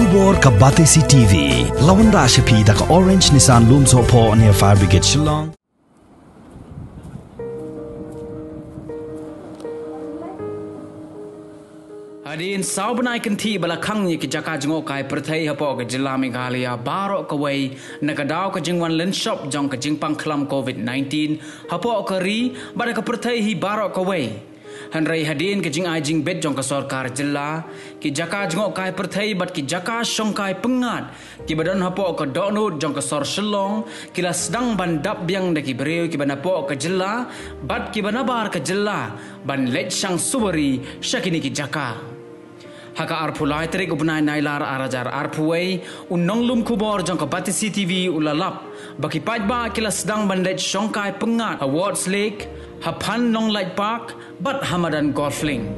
Kubor ka Batesi TV. Lawan da Shapi da ka Orange Nissan Looms Hopo near Fire Brigade Shillong. Hadin saubnai kanti balakang ni kijaka jengo kai perthai hapo ke jilla Meghalaya baro kawai nakadaw ka jingwan len shop jong ka jingpang klam COVID-19 hapo ka ri bada ka perthai hi baro kawai hanrai hadin ke jing ai jing bet jong ka sarkar jilla ki jaka jengo kai perthai bat ki jaka shong kai pengat ki badan hapo ka donut jong ka sor Shillong kila sedang bandap biang de ki breu ki banapo ka jilla bat ki banabar ka jilla ban let shang subari shakini ki jaka Haka arpulai terik ubnai nailar arajar arpuai unong lum kubor jong ka Batesi TV ulalap baki pajba kila sedang bandet shongkai pengat awards lake hapan nong light park bat hamadan golfling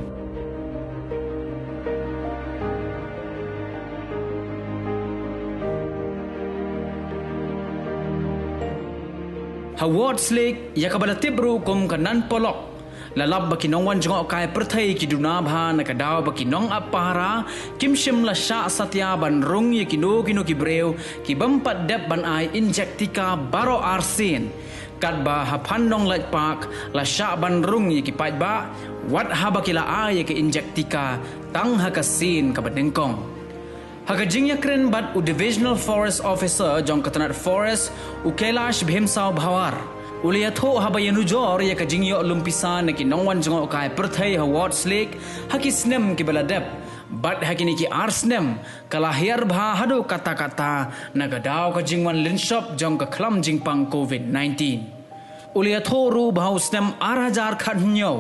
awards lake yakabala tibru kum kanan polok lalap baki nongwan jengok kai perthai ki dunabha nakadaw baki nong apara kimshim la sha satya ban rung ye kino ki breu ki bampat dep ban ai injektika baro arsin kadba hapan nong light park la sha ban rung ye ki paitba wat habakila ai ye ki injektika tang hakasin ka badengkong Haka jingya kren bat u divisional forest officer jong katanat forest u Kailash Bhimsao Bhawar Uliatho habayanu jor ya kajingyo lumpisan ki nongwan jongo kai perthai awards lake hakisnem ki baladep bat hakini ki arsnem kalahir bha hadu kata-kata nagadaw kajingwan linshop jong ka klam jingpang COVID-19 Uliatho ru bhausnem 8000 khatnyo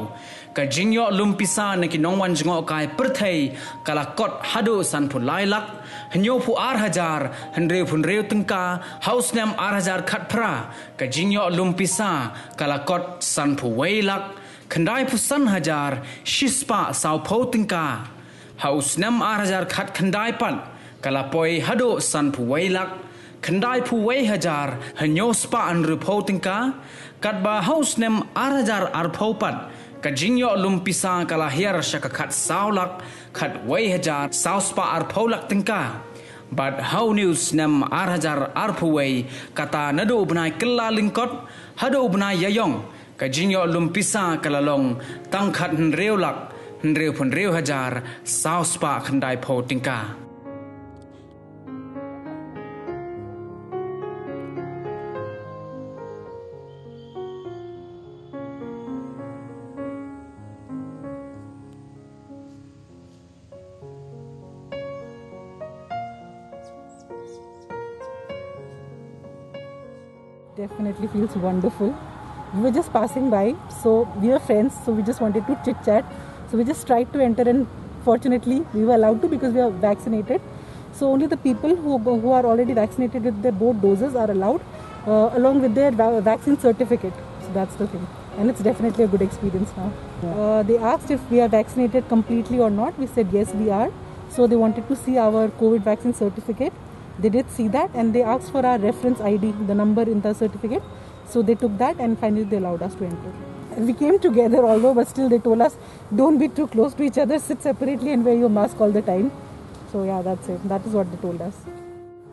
kajingyo lumpisan ki nongwan jongo kai perthai kalakot hadu sanpun lailak Hanyo pu 8000 hendreu pun reu tengka haus nem 8000 khat pra kajingyo lumpisa kalakot san pu wailak khandai pu san hajar shispa sau pho tengka haus nem 8000 khat khandai pan kalapoi hado san pu wailak khandai pu wai hajar hanyo spa anru pho tengka katba haus nem 8000 ar pho pan kajingyo lumpisa kalahir shakakhat saulak khat wai hajar sauspa ar pholak tengka but how news nam 8000 arpuway kata nado ubnai kella lingkot hado ubnai yayong kajingyo lumpisa kalalong tangkhat reulak hreu pun reu hajar sauspa khandai pho tingka Definitely feels wonderful. We were just passing by, so we were friends, so we just wanted to chit chat. So we just tried to enter, and fortunately we were allowed to because we are vaccinated. So only the people who are already vaccinated with their both doses are allowed, along with their vaccine certificate. So that's the thing, and it's definitely a good experience now. They asked if we are vaccinated completely or not. We said yes, we are. So they wanted to see our COVID vaccine certificate. They did see that, and they asked for our reference ID, the number in the certificate. So they took that, and finally they allowed us to enter. We came together, although, but still they told us, don't be too close to each other, sit separately and wear your mask all the time. So yeah, that's it. That is what they told us.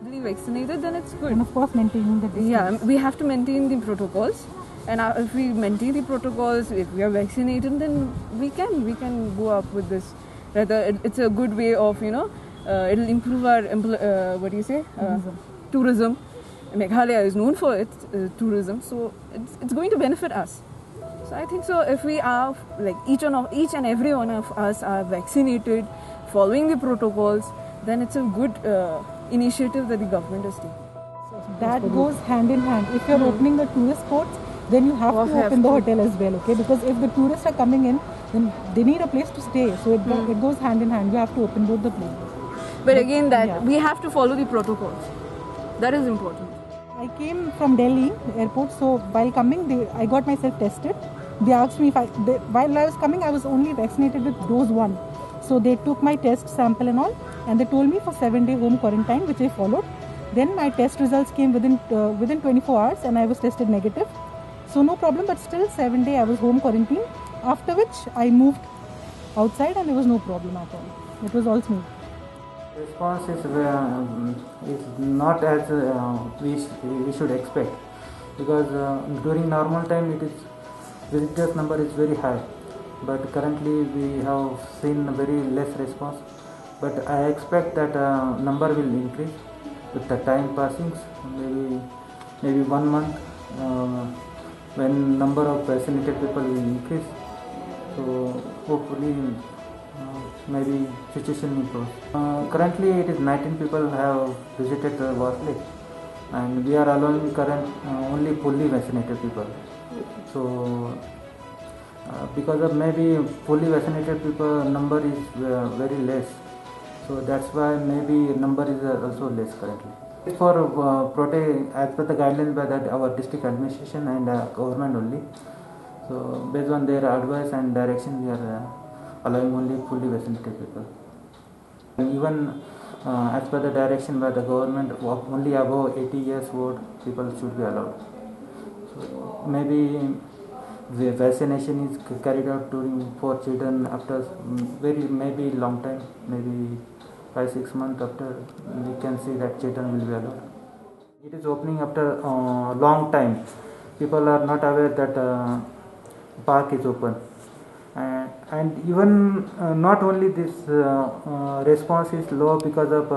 If we vaccinated, then it's good. And of course maintaining the distance. Yeah, we have to maintain the protocols. And if we maintain the protocols, if we are vaccinated, then we can go up with this. Rather, it's a good way of, it'll improve our tourism. Meghalaya is known for its tourism, so it's going to benefit us. So I think so if we are like each and every one of us are vaccinated, following the protocols, then it's a good initiative that the government is taking. That goes hand in hand. If you're opening the tourist spots, then you have to open the hotel as well, okay? Because if the tourists are coming in, then they need a place to stay. So it goes hand in hand. You have to open both the places. But again, we have to follow the protocols. That is important. I came from Delhi airport, so while coming, I got myself tested. They asked me while I was coming, I was only vaccinated with dose 1. So they took my test sample and all, and they told me for 7-day home quarantine, which I followed. Then my test results came within 24 hours, and I was tested negative. So no problem, but still 7 days I was home quarantine. After which I moved outside, and there was no problem at all. It was all smooth. Response is not as we should expect, because during normal time it is visitors number is very high, but currently we have seen very less response. But I expect that number will increase with the time passing. Maybe 1 month when number of vaccinated people will increase. So hopefully maybe situation improves. Currently it is 19 people have visited the Worsley, and we are allowing only fully vaccinated people. So because of maybe fully vaccinated people number is very less, so that's why maybe number is also less currently. For protect as per the guidelines by that our district administration and government only. So based on their advice and direction, we are allowing only fully vaccinated people. Even as per the direction by the government, only above 80 years old people should be allowed. So maybe the vaccination is carried out for children after maybe long time, maybe 5-6 months after, we can see that children will be allowed. It is opening after long time. People are not aware that park is open, and even not only this response is low because of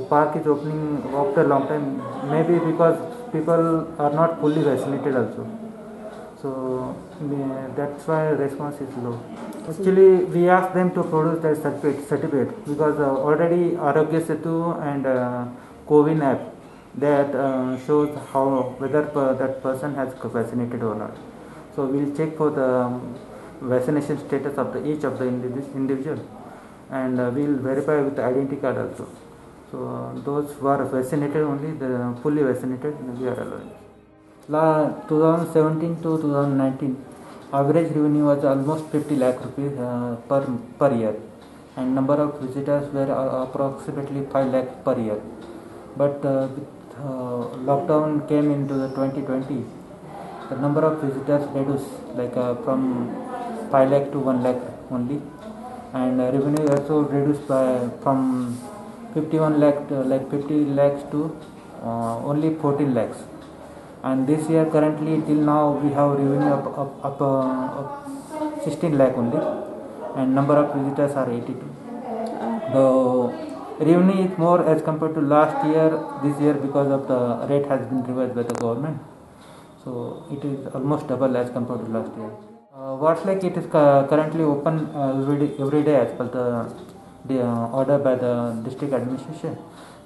park is opening after long time, maybe because people are not fully vaccinated also. So that's why response is low. Actually, we asked them to produce their certificate because already Arogya Setu and CoWIN app that shows whether that person has vaccinated or not. So we'll check for the vaccination status of each of the individual, and we'll verify with the identity card also. So those who are vaccinated only, the fully vaccinated, we are allowing. 2017 to 2019, average revenue was almost 50 lakh rupees per year, and number of visitors were approximately 5 lakh per year. But with lockdown came into the 2020, the number of visitors reduced from 5 lakh to 1 lakh only, and revenue also reduced from 51 lakh to 50 lakhs to only 14 lakhs. And this year currently till now we have revenue of 16 lakh only, and number of visitors are 82. The revenue is more as compared to last year, this year, because of the rate has been revised by the government. So it is almost double as compared to last year. What's like it is currently open every day as per the order by the district administration.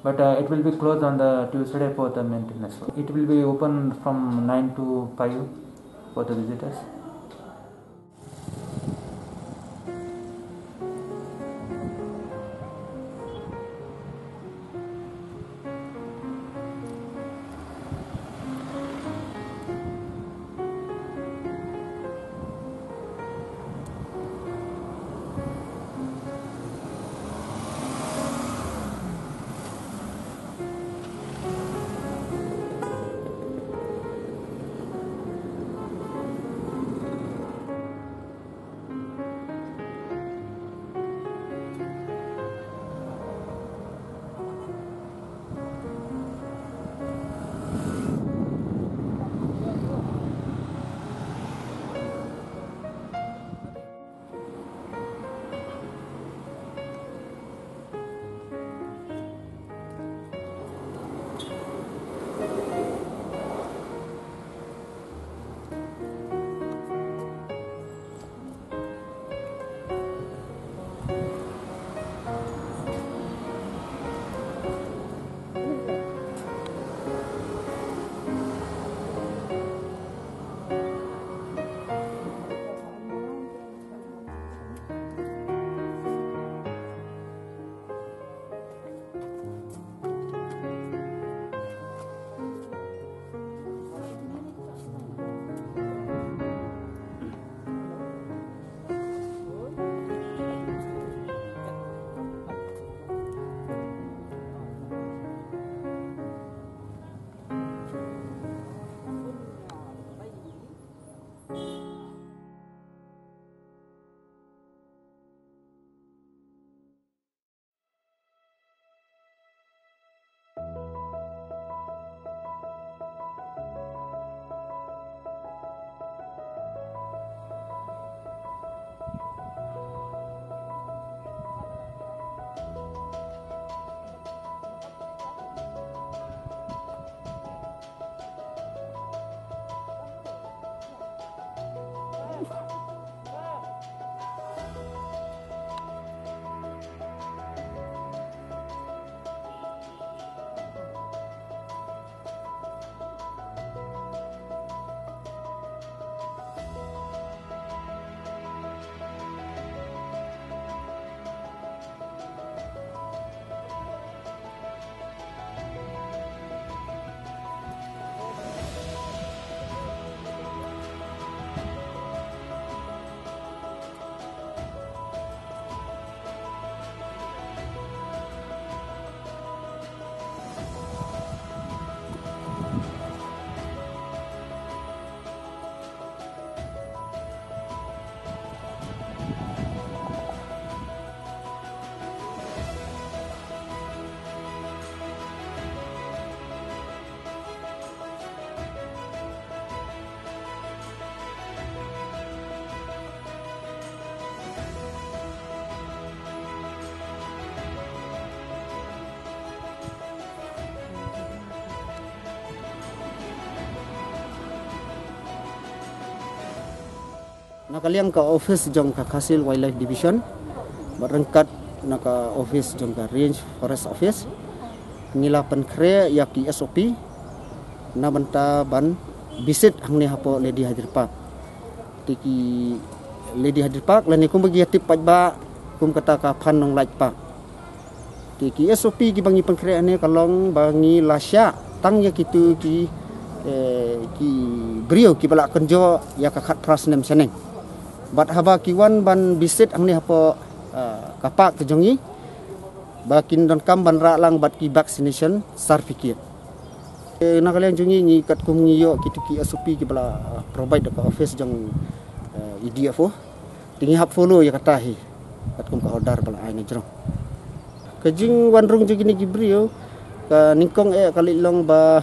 But it will be closed on the Tuesday for the maintenance. It will be open from 9 to 5 for the visitors. nakaliang ka office jong ka Khasil Wildlife Division berengkat naka office jong ka Range Forest Office ngila penkre ya ki SOP na banta ban visit hangni hapo Lady Hadir Park tiki Lady Hadir Park lani kum bagi tip pajba kum kata ka Phanong Light Park tiki SOP ki bangi penkre ane kalong bangi lasya tang ya kitu ki brio ki balak kenjo ya ka khat prasnem seneng bat haba kiwan ban visit angni hapo kapak kejongi bakin don kam ban ra lang bat ki vaccination certificate na kalian jongi ni kat kum ngiyo kitu ki SOP ki bala provide ka office jong IDFO tingi hap follow ya katahi kat kum ka order bala ai ni jero kejing wanrung jogi ni gibrio ka ningkong kali long ba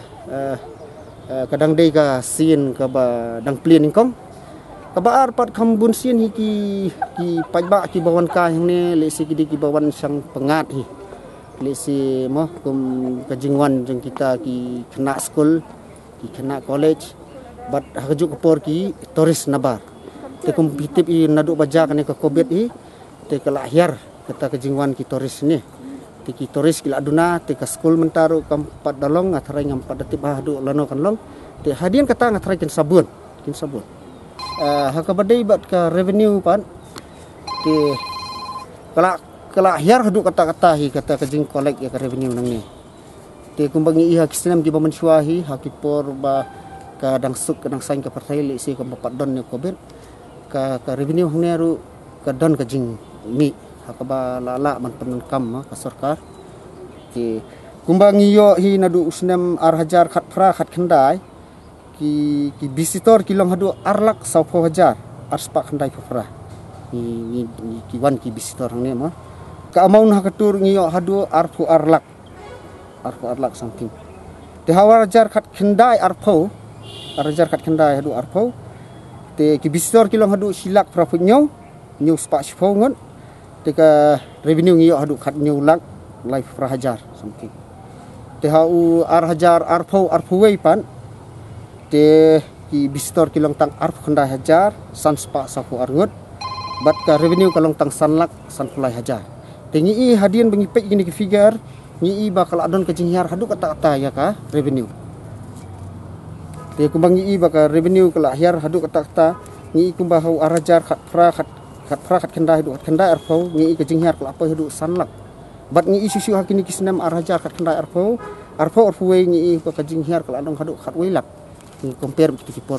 kadang dei ka sin ka ba dang plien ningkong kabar pat kambun sin hi ki pajba ki bawan ka hne le si ki bawan sang pengat hi le si mo kum kajingwan jeng kita ki kena school ki kena college bat hajuk por ki toris nabar te kum pitip i nadu baja kane ka covid hi te kala ahyar kata kajingwan ki toris ni te ki toris ki aduna te ka school mentaru kampat dalong atharai ngam padatip hadu lano kan long te hadian kata ngatharai kin sabun hakabadai bat ka revenue pan ti kala hiar hadu kata-kata hi kata kajing collect ya ka revenue nang ni ti kumbangi iha kisnam ki baman syuahi hakipor ba ka dang suk ka dang sain ka partai le si ka bapat don ni covid ka revenue hne ru ka don kajing mi hakaba lala man penan kam ka sarkar ti kumbangi yo hi nadu usnam arhajar khat phra khat khandai ki visitor kilong hadu arlak saupo hajar arspak handai phra ki wan ki visitor ne ma ka amaun hakatur ngiyo hadu arfu arlak something te hawar hajar khat khandai arpo arjar khat khandai hadu arpo te ki visitor kilong hadu silak phra punyo new spak shpo ngon te ka revenue ngiyo hadu khat new lak life phra hajar something te hau ar hajar arpo wei pan te ki visitor kilong tang arf khandai hajar san spa sapu arngut bat ka revenue kalong tang sanlak san pulai hajar tengi i hadian bengi pek gini ki figure ni i bakal adon ke jinghiar hadu kata-kata ya ka revenue te kumbangi i bakal revenue kala hiar hadu kata-kata ni i kumbahau arajar khat khandai hadu khandai arfau ni i ke jinghiar kala apa hadu sanlak bat ni i susu hakini kisnam arajar khat khandai arfau we ni i ka jinghiar kala adon hadu khat weilak compare with the people